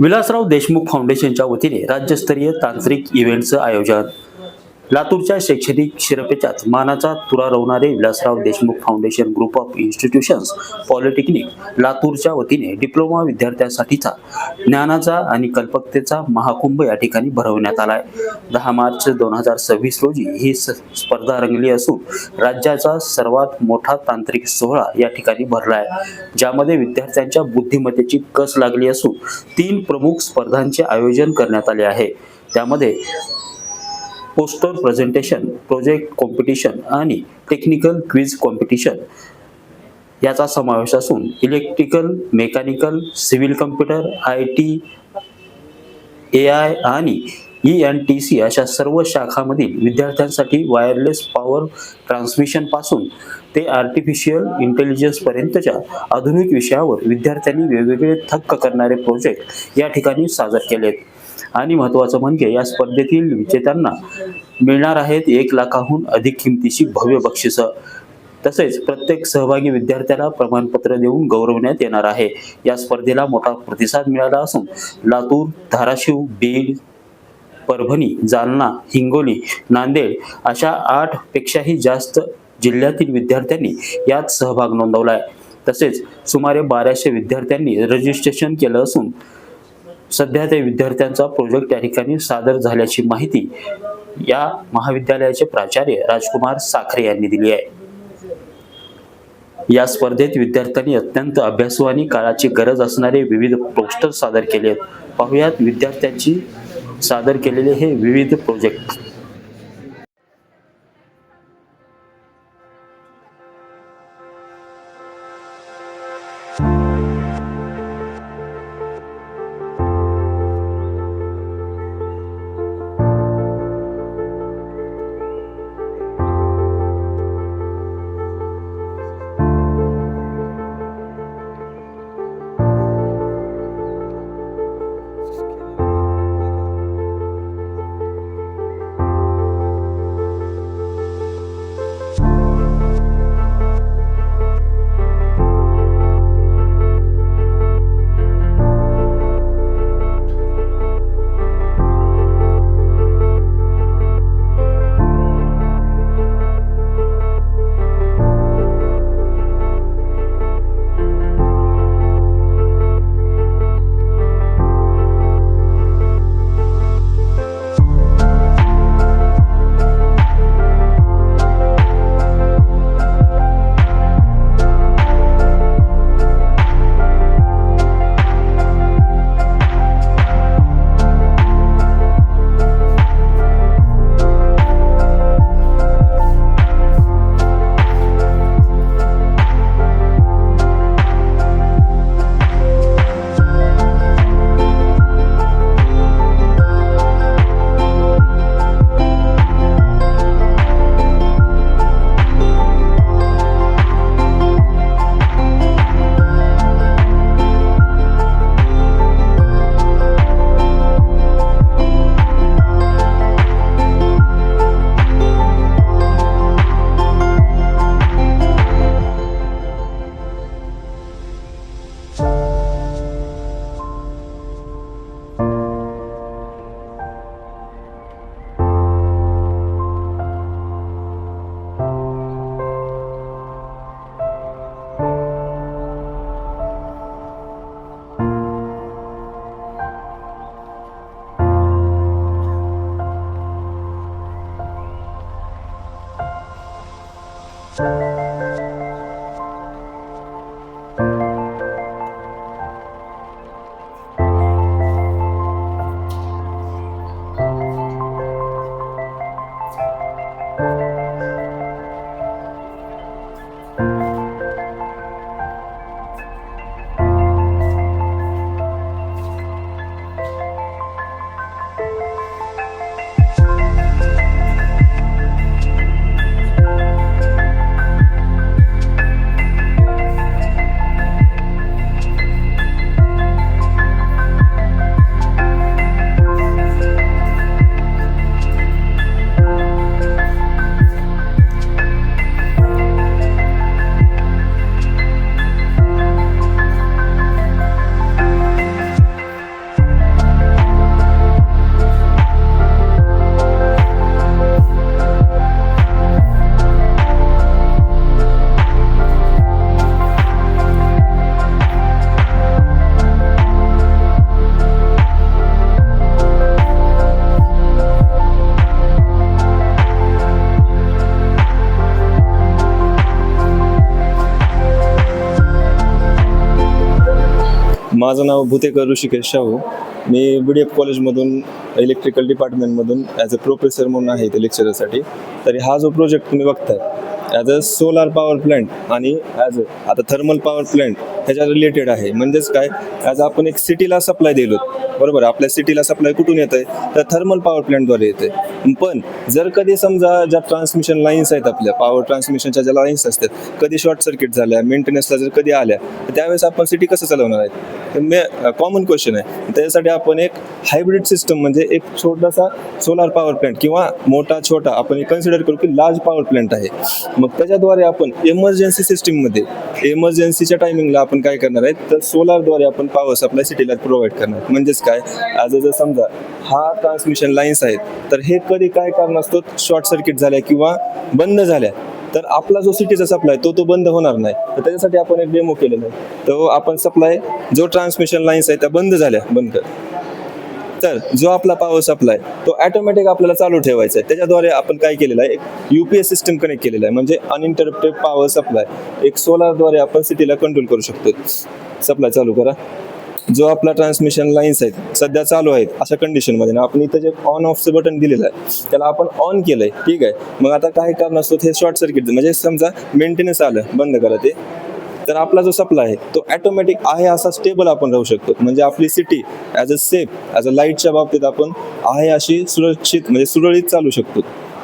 विलासराव देशमुख फाउंडेशनच्या वतीने राज्यस्तरीय तांत्रिक इव्हेंटचं आयोजन. लातूरच्या शैक्षणिक शिरपेचात मानाचा तुरा रोवणारे Vilasrao Deshmukh foundation group of institutions polytechnic लातूरच्या वतीने डिप्लोमा विद्यार्थ्यांसाठीचा ज्ञानाचा आणि कल्पकतेचा महाकुंभ या ठिकाणी भरवण्यात आलाय. 10 मार्च 2026 रोजी ही स्पर्धा रंगली असून राज्याचा सर्वात मोठा तांत्रिक सोहळा या ठिकाणी भरलाय, ज्यामध्ये विद्यार्थ्यांच्या बुद्धिमत्तेची कस लागली असून 3 प्रमुख स्पर्धांचे आयोजन करण्यात आले आहे. त्यामध्ये पोस्टर प्रेझेंटेशन, प्रोजेक्ट कॉम्पिटिशन आणि टेक्निकल क्विज कॉम्पिटिशन याचा समावेश असून electrical, mechanical, civil computer, IT, AI आणि ENTC अशा सर्व शाखांमधील विद्यार्थ्यांसाठी वायरलेस पॉवर ट्रान्समिशन पासून ते आर्टिफिशियल इंटेलिजन्स पर्यंतच्या आधुनिक विषयावर विद्यार्थ्यांनी वेगवेगळे थक्क करणारे प्रोजेक्ट या ठिकाणी सादर केलेत. आणि महत्त्वाचं म्हणजे या स्पर्धेतील विजेत्यांना मिळणार आहेत 1 लाखाहून अधिक किमतीची भव्य बक्षिसं. तसेच प्रत्येक सहभागी विद्यार्थ्याला प्रमाणपत्र देऊन गौरवण्यात येणार आहे. या स्पर्धेला मोठा प्रतिसाद मिळाला असून लातूर, धाराशिव, बीड, परभणी, जालना, हिंगोली, नांदेड अशा 8 पेक्षाही जास्त जिल्ह्यातील विद्यार्थ्यांनी यात सहभाग नोंदवलाय. तसेच सुमारे 1200 विद्यार्थ्यांनी रजिस्ट्रेशन केलं असून सध्या त्या विद्यार्थ्यांचा प्रोजेक्ट या ठिकाणी सादर झाल्याची माहिती या महाविद्यालयाचे प्राचार्य राजकुमार साखरे यांनी दिली आहे. या स्पर्धेत विद्यार्थ्यांनी अत्यंत अभ्यासू आणि काळाची गरज असणारे विविध पोस्टर सादर केले आहेत. पाहुयात विद्यार्थ्यांची सादर केलेले हे विविध प्रोजेक्ट. माझं नाव भुतेकर ऋषिकेश शाहू. मी BDF कॉलेजमधून इलेक्ट्रिकल डिपार्टमेंटमधून ॲज अ प्रोफेसर म्हणून आहे इथे लेक्चरसाठी. तरी हा जो प्रोजेक्ट तुम्ही बघताय as a solar power plant आणि ॲज अ आता थर्मल पॉवर प्लॅन्ट ह्याच्या रिलेटेड आहे. म्हणजेच काय, ॲज आपण एक सिटीला सप्लाय दिलो, बरोबर, आपल्या सिटीला सप्लाय कुठून येत आहे तर थर्मल पॉवर प्लॅन्टद्वारे येते. पण जर कधी समजा ज्या ट्रान्समिशन लाईन्स आहेत, आपल्या पॉवर ट्रान्समिशनच्या ज्या लाईन्स असतात, कधी शॉर्ट सर्किट झाल्या, मेंटेनन्सला जर कधी आल्या, तर त्यावेळेस आपण सिटी कसं चालवणार आहेत, कॉमन क्वेश्चन आहे. त्याच्यासाठी आपण एक हायब्रिड सिस्टम म्हणजे एक छोटासा सोलार पॉवर प्लॅन्ट किंवा मोठा छोटा आपण कन्सिडर करू की लार्ज पॉवर प्लॅन्ट आहे. मग त्याच्याद्वारे आपण इमर्जन्सी सिस्टीममध्ये इमर्जन्सीच्या टायमिंगला आपण काय करणार आहे तर सोलारद्वारे आपण पॉवर सप्लाय सिटीला प्रोव्हाइड करणार. म्हणजेच काय, आज जर समजा हा ट्रान्समिशन लाईन्स आहेत तर हे कधी काय कारण असतो, शॉर्ट सर्किट झाल्या किंवा बंद झाल्या तर आपला जो सिटीचा सप्लाय तो बंद होणार नाही. तर त्याच्यासाठी आपण एक डेमो केलेला आहे. तो आपण सप्लाय जो ट्रान्समिशन लाईन्स आहेत त्या बंद झाल्या, बंद तर जो आपला पॉवर सप्लाय तो ऑटोमॅटिक आपल्याला चालू ठेवायचा आहे. त्याच्याद्वारे आपण काय केलेलं आहे, एक UPS सिस्टम कनेक्ट केलेला आहे. म्हणजे अनइंटरप्टेड पॉवर सप्लाय एक सोलारद्वारे आपण सिटीला कंट्रोल करू शकतो. सप्लाय चालू करा. जो आपला ट्रान्समिशन लाईन्स आहेत सध्या चालू आहेत अशा कंडिशनमध्ये ना, आपण इथं जे ऑन ऑफचं बटन दिलेलं आहे त्याला आपण ऑन केलंय, ठीक आहे. मग आता काय कारण असतो, हे शॉर्ट सर्किट म्हणजे समजा मेंटेनन्स आलं, बंद करा ते, तर आपला जो सप्लाय आहे तो ऑटोमॅटिक आहे असा स्टेबल आपण राहू शकतो. म्हणजे आपली city as a safe, as a लाईटच्या बाबतीत आपण आहे अशी सुरक्षित म्हणजे सुरळीत चालू शकतो.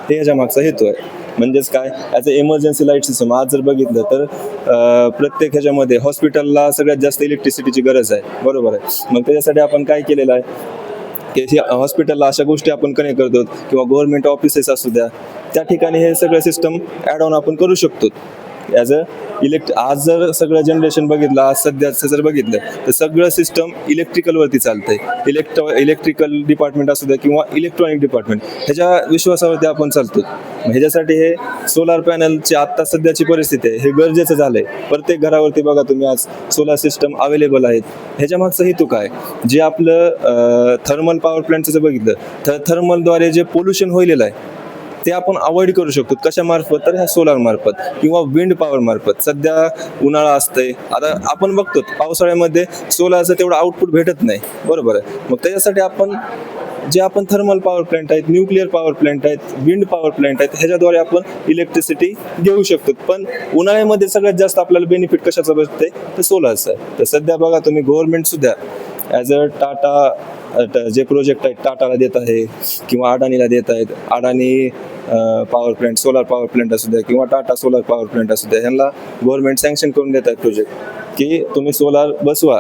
हे ह्याच्या मागचा हेतू आहे. म्हणजेच काय, as a emergency light system आज जर बघितलं तर प्रत्येक ह्याच्यामध्ये हॉस्पिटलला सगळ्यात जास्त इलेक्ट्रिसिटीची गरज आहे, बरोबर आहे. मग त्याच्यासाठी आपण काय केलेलं आहे की हॉस्पिटलला अशा गोष्टी आपण कनेक्ट करतो किंवा गव्हर्नमेंट ऑफिसेस असू द्या, त्या ठिकाणी हे सगळं सिस्टम ॲड ऑन आपण करू शकतो. ॲज अ आज जर सगळं जनरेशन बघितलं, आज सध्याचं जर बघितलं तर सगळं सिस्टम इलेक्ट्रिकलवरती चालतंय. इलेक्ट्रिकल डिपार्टमेंट असू द्या किंवा इलेक्ट्रॉनिक डिपार्टमेंट, ह्याच्या विश्वासावरती आपण चालतो. ह्याच्यासाठी हे सोलार पॅनलची आत्ता सध्याची परिस्थिती आहे, हे गरजेचं झालंय. प्रत्येक घरावरती बघा तुम्ही आज सोलार सिस्टम अवेलेबल आहेत. ह्याच्या मागचा हेतू काय, जे आपलं थर्मल पॉवर प्लॅन्टचं जर बघितलं तर थर्मलद्वारे जे पोल्युशन होईलेलं आहे ते आपण अवॉइड करू शकतो. कशामार्फत तर ह्या सोलार मार्फत किंवा विंड पॉवर मार्फत. सध्या उन्हाळा असतंय, आता आपण बघतो पावसाळ्यामध्ये सोलारचं तेवढं आउटपुट भेटत नाही, बरोबर आहे. मग त्याच्यासाठी आपण थर्मल पॉवर प्लॅन्ट आहेत, न्यूक्लिअर पॉवर प्लॅन्ट आहेत, विंड पॉवर प्लॅन्ट आहेत, ह्याच्याद्वारे आपण इलेक्ट्रिसिटी घेऊ शकतो. पण उन्हाळ्यामध्ये सगळ्यात जास्त आपल्याला बेनिफिट कशाचं भेटतंय तर सोलारचं आहे. तर सध्या बघा तुम्ही गव्हर्नमेंट सुद्धा ॲज अ टाटा जे प्रोजेक्ट आहेत टाटाला देत आहे किंवा अडानीला देत आहेत. Adani power plant, solar power plant असू द्या किंवा टाटा सोलार पॉवर प्लॅन्ट असू द्या, ह्यांना गव्हर्नमेंट सँक्शन करून देत आहे प्रोजेक्ट की तुम्ही सोलार बसवा,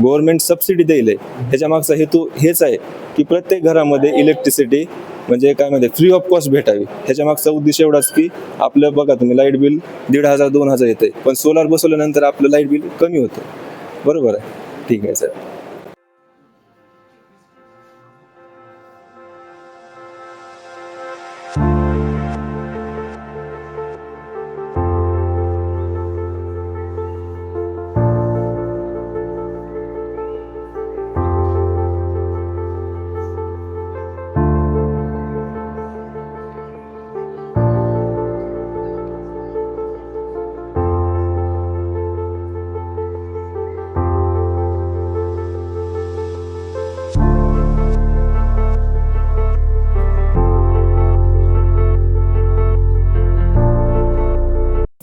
गव्हर्नमेंट सबसिडी देईल. ह्याच्या मागचा हेतू हेच आहे की प्रत्येक घरामध्ये इलेक्ट्रिसिटी म्हणजे काय म्हणजे फ्री ऑफ कॉस्ट भेटावी. ह्याच्या मागचा उद्देश एवढाच की आपलं बघा तुम्ही लाईट बिल 1500-2000 येते, पण सोलार बसवल्यानंतर आपलं लाईट बिल कमी होतं, बरोबर आहे. ठीक आहे sir.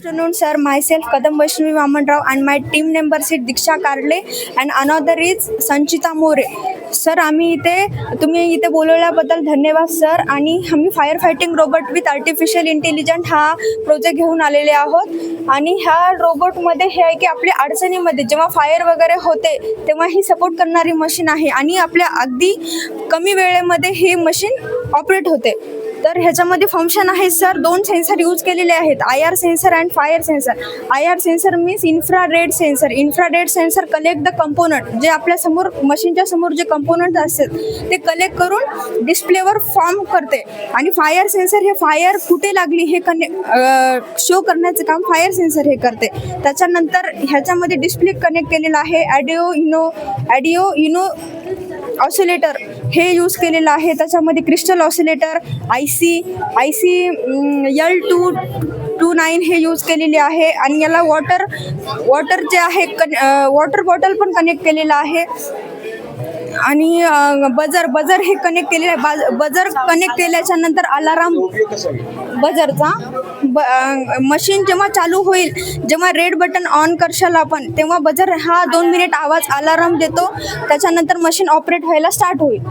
Afternoon, sir. Myself, Kadam Vaishnavi Vamanrao, and my team members is Diksha Karle, and another is Sanchita More. Sir तुम्ही इथे बोलवल्याबद्दल धन्यवाद सर. आणि आम्ही fire fighting robot with artificial intelligent हा प्रोजेक्ट घेऊन आलेले आहोत. आणि ह्या रोबोटमध्ये हे आहे की आपल्या अडचणीमध्ये जेव्हा फायर वगैरे होते तेव्हा ही सपोर्ट करणारी मशीन आहे आणि आपल्या अगदी कमी वेळेमध्ये हे मशीन ऑपरेट होते. तर ह्याच्यामध्ये फंक्शन आहे सर, 2 सेन्सर यूज केलेले आहेत, IR sensor and fire sensor. IR sensor means infrared sensor. Infrared sensor collect the component, जे आपल्या समोर मशीनच्या समोर जे कंपोनंट असतात ते कलेक्ट करून डिस्प्लेवर फॉर्म करते. आणि फायर सेन्सर हे फायर कुठे लागली हे शो करण्याचं काम फायर सेन्सर हे करते. त्याच्यानंतर ह्याच्यामध्ये डिस्प्ले कनेक्ट केलेला आहे. ॲडिओ इनो ऑसिलेटर हे यूज केलेलं आहे. त्याच्यामध्ये क्रिस्टल ऑसिलेटर, IC L2 29 हे यूज केलेली आहे आणि याला वॉटर जे आहे वॉटर बॉटल पण कनेक्ट केलेलं आहे आणि बजर हे कनेक्ट केलेलं आहे. बजर कनेक्ट केल्याच्या नंतर अलाराम बजरचा मशीन जेव्हा चालू होईल, जेव्हा रेड बटन ऑन करशाल आपण, तेव्हा बजर हा 2 मिनिट आवाज अलाराम देतो. त्याच्यानंतर मशीन ऑपरेट व्हायला स्टार्ट होईल.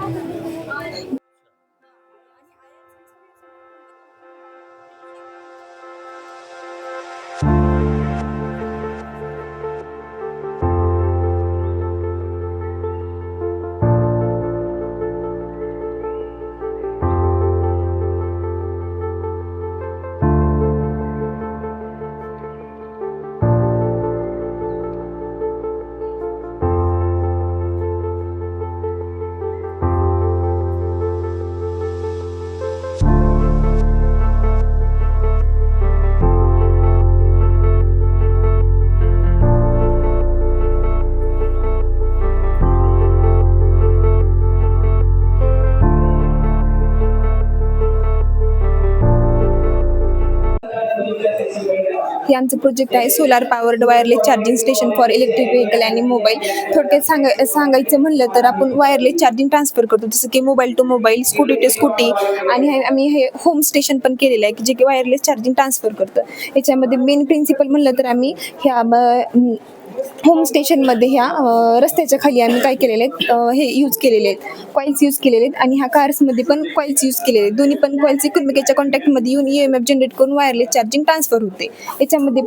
हे आमचं प्रोजेक्ट आहे solar powered wireless charging station for electric vehicle आणि मोबाईल. थोडक्यात सांगायचं म्हणलं तर आपण वायरलेस चार्जिंग ट्रान्सफर करतो, जसं की mobile to mobile, scooty to scooty, आणि आम्ही हे होम स्टेशन पण केलेलं आहे की जे की वायरलेस चार्जिंग ट्रान्सफर करतं. याच्यामध्ये मेन प्रिन्सिपल म्हणलं तर आम्ही ह्या होम स्टेशनमध्ये ह्या रस्त्याच्या खाली आम्ही काय केलेले आहेत, हे यूज केलेले आहेत, कॉइल्स यूज केलेले आहेत, आणि ह्या कार्समध्ये पण कॉइल्स यूज केलेले आहेत. दोन्ही पण कॉइल्स एकमेकांच्या कॉन्टॅक्टमध्ये येऊन EMF जनरेट करून वायरलेस चार्जिंग ट्रान्सफर होते. याच्यामध्ये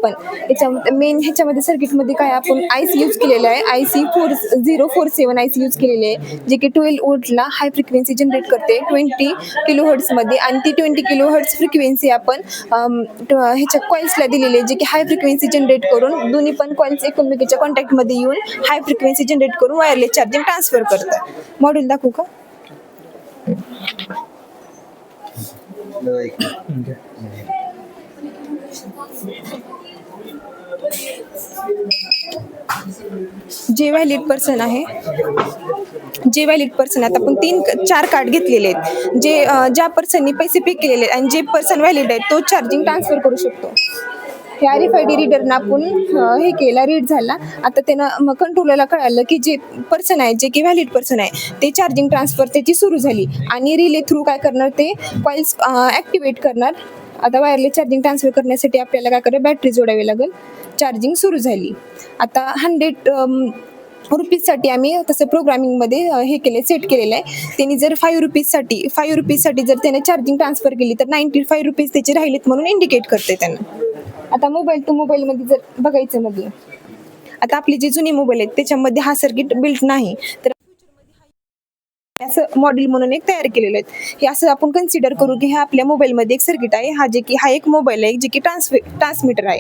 मेन ह्याच्यामध्ये सर्किटमध्ये काय आपण IC यूज केलेलं आहे, IC 4047 IC यूज केलेले आहे, जे की 12 वोल्टला हाय फ्रिक्वेन्सी जनरेट करते 20 किलोहर्ट्झमध्ये, आणि ती 20 किलोहर्ट्झ फ्रिक्वेन्सी आपण ह्याच्या कॉइल्सला दिलेली आहे, जे की हाय फ्रिक्वेन्सी जनरेट करून दोन्ही पण कॉइल्स एकमेकांच्या कॉन्टॅक्टमध्ये येऊन हाय फ्रिक्वेन्सी जनरेट करून वायरलेस चार्जिंग ट्रान्सफर करतात. मॉड्यूल दाखवू का? जे व्हॅलिड पर्सन आहे, आता आपण 3-4 कार्ड घेतलेले आहेत. ज्या पर्सननी पैसे पे केलेले आहेत आणि जे पर्सन व्हॅलिड आहे तो चार्जिंग ट्रान्सफर करू शकतो. हे RFID रीडरनं आपण हे केला, रीड झाला. आता त्यानं कंट्रोलरला कळालं की जे पर्सन आहे, जे की व्हॅलिड पर्सन आहे, ते चार्जिंग ट्रान्सफर त्याची सुरू झाली, आणि रिले थ्रू काय करणार, ते कॉइल्स ॲक्टिवेट करणार. आता वायरलेस चार्जिंग ट्रान्सफर करण्यासाठी आपल्याला काय करायला, बॅटरी जोडावी लागेल. चार्जिंग सुरू झाली. आता 100 रुपीजसाठी आम्ही तसं प्रोग्रामिंगमध्ये हे सेट केलेलं आहे. त्यांनी जर 5 रुपीजसाठी जर त्याने चार्जिंग ट्रान्सफर केली तर 95 रुपीज त्याचे राहिलेत म्हणून इंडिकेट करते त्यांना. आता मोबाईल टू मोबाईलमध्ये जर बघायचं मध्ये, आता आपले जे जुने मोबाईल आहेत त्याच्यामध्ये हा सर्किट बिल्ट नाही, तर असं मॉडेल म्हणून एक तयार केलेलं आहे. हे असं आपण कन्सिडर करू की हा आपल्या मोबाईलमध्ये एक सर्किट आहे, हा एक मोबाईल आहे जे की ट्रान्समीटर आहे.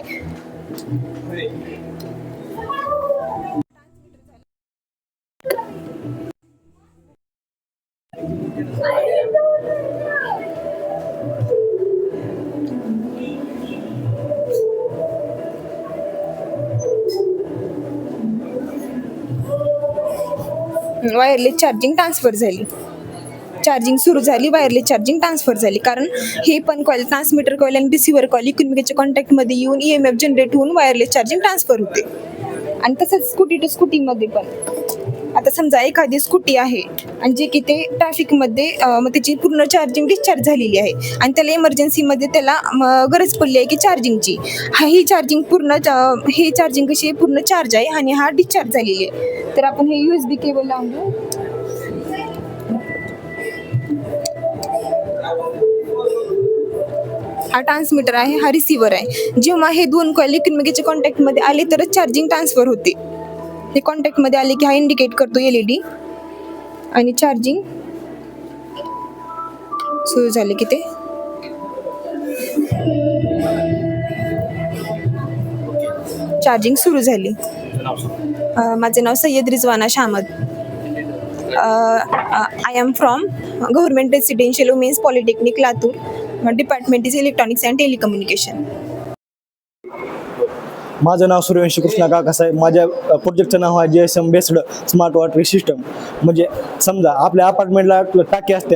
वायरलेस चार्जिंग ट्रान्सफर झाली, चार्जिंग सुरू झाली, वायरलेस चार्जिंग ट्रान्सफर झाली. कारण हे पण कॉइल, ट्रान्समीटर कॉइल आणि रिसिव्हर कॉइल एकमेकांच्या कॉन्टॅक्टमध्ये येऊन EMF जनरेट होऊन वायरलेस चार्जिंग ट्रान्सफर होते. आणि तसंच स्कूटी टू स्कूटीमध्ये पण, आता समजा एखादी स्कूटी आहे आणि जे की ते ट्रॅफिकमध्ये मग त्याची पूर्ण चार्जिंग डिस्चार्ज झालेली आहे आणि त्याला इमर्जन्सीमध्ये त्याला गरज पडली आहे की चार्जिंगची. ही चार्जिंग कशी आहे, पूर्ण चार्ज आहे आणि हा डिस्चार्ज झालेली आहे. तर आपण हे USB केबल लावून देऊ. हा ट्रान्समीटर आहे, हा रिसिव्हर आहे. जेव्हा हे दोन कॉइल एकमेकांच्या कॉन्टॅक्टमध्ये आले तरच चार्जिंग ट्रान्सफर होते. हे कॉन्टॅक्टमध्ये आले की हा इंडिकेट करतो LED आणि चार्जिंग सुरू झाले की ते चार्जिंग सुरू झाली. माझे नाव Sayyad Rizwana Shamad. I am from government residential women's polytechnic Latur. Department is electronics and telecommunication. माझं नाव सूर्यवंशी कृष्णा काकासाहेब. माझ्या प्रोजेक्टचं नाव आहे GSM based smart water system. म्हणजे समजा आपल्या अपार्टमेंटला टाकी असते,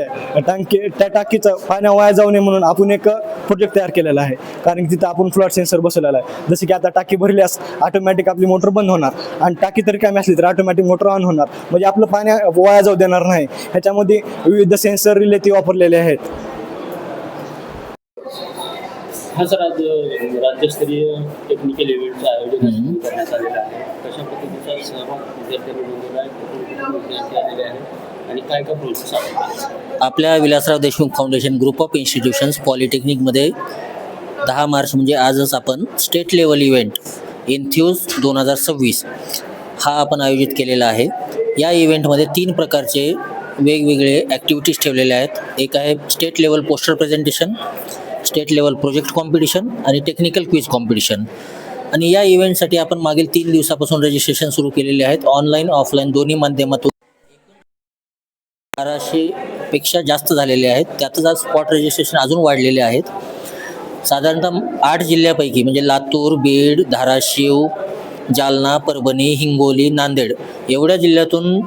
त्या टाकीचं पाण्या वाया जाऊ नये म्हणून आपण एक प्रोजेक्ट तयार केलेला आहे. कारण की तिथं आपण फ्लड सेन्सर बसवलेला आहे. जसे की आता टाकी भरल्यास ऑटोमॅटिक आपली मोटर बंद होणार आणि टाकी तरी कमी असली तर ऑटोमॅटिक मोटर ऑन होणार. म्हणजे आपलं पाणी वाया जाऊ देणार नाही. ह्याच्यामध्ये विविध सेन्सर रिले ते वापरलेले आहेत. हा सर, आज राज्यस्तरीय टेक्निकल इव्हेंटचं आयोजन करण्यात आलेलं आहे. कशा पद्धतीचा सहभाग विद्यार्थ्यांनी नोंदवला आहे, कुठून विद्यार्थी आलेले आहेत आणि काय काय प्रोसेस आहे? आपल्या Vilasrao Deshmukh foundation group of institutions पॉलिटेक्निकमध्ये 10 मार्च म्हणजे आजच आपण स्टेट लेवल इव्हेंट इन्फ्यूज 2026 हा आपण आयोजित केलेला आहे. या इव्हेंटमध्ये 3 प्रकारचे वेगवेगळे ॲक्टिव्हिटीज ठेवलेले आहेत. एक आहे state level poster presentation, state level project competition आणि टेक्निकल क्विज कॉम्पिटिशन. आणि या इव्हेंटसाठी आपण मागील 3 दिवसापासून रजिस्ट्रेशन सुरू केलेले आहेत. ऑनलाईन ऑफलाईन दोन्ही माध्यमातून 1200पेक्षा जास्त झालेले आहेत. त्यातच आज स्पॉट रजिस्ट्रेशन अजून वाढलेले आहेत. साधारणतः 8 जिल्ह्यापैकी म्हणजे लातूर, बीड, धाराशिव, जालना, परभणी, हिंगोली, नांदेड एवढ्या जिल्ह्यातून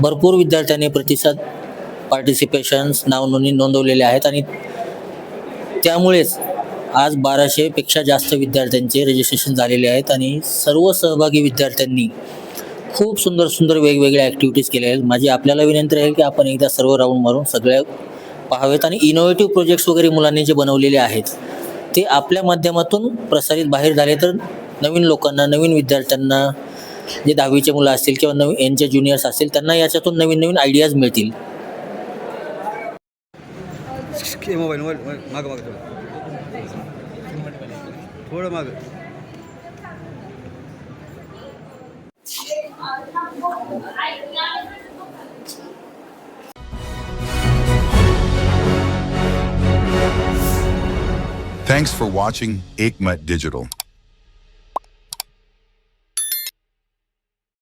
भरपूर विद्यार्थ्यांनी प्रतिसाद पार्टिसिपेशन्स नावनोंदणी नोंदवलेले आहेत. आणि त्यामुळेच आज 1200पेक्षा जास्त विद्यार्थ्यांचे रजिस्ट्रेशन झालेले आहेत. आणि सर्व सहभागी विद्यार्थ्यांनी खूप सुंदर सुंदर वेगवेगळ्या ॲक्टिव्हिटीज केल्या आहेत. माझी आपल्याला विनंती राहील की आपण एकदा सर्व राऊंड मारून सगळ्या पाहावेत. आणि इनोव्हेटिव्ह प्रोजेक्ट्स वगैरे मुलांनी जे बनवलेले आहेत ते आपल्या माध्यमातून प्रसारित बाहेर झाले तर नवीन लोकांना, नवीन विद्यार्थ्यांना, जे 10वीचे मुलं असतील किंवा नवीन यांचे ज्युनियर्स असतील त्यांना याच्यातून नवीन नवीन आयडियाज मिळतील. मोबाईल मागं थोडं मागं. Thanks for watching Ekmat Digital.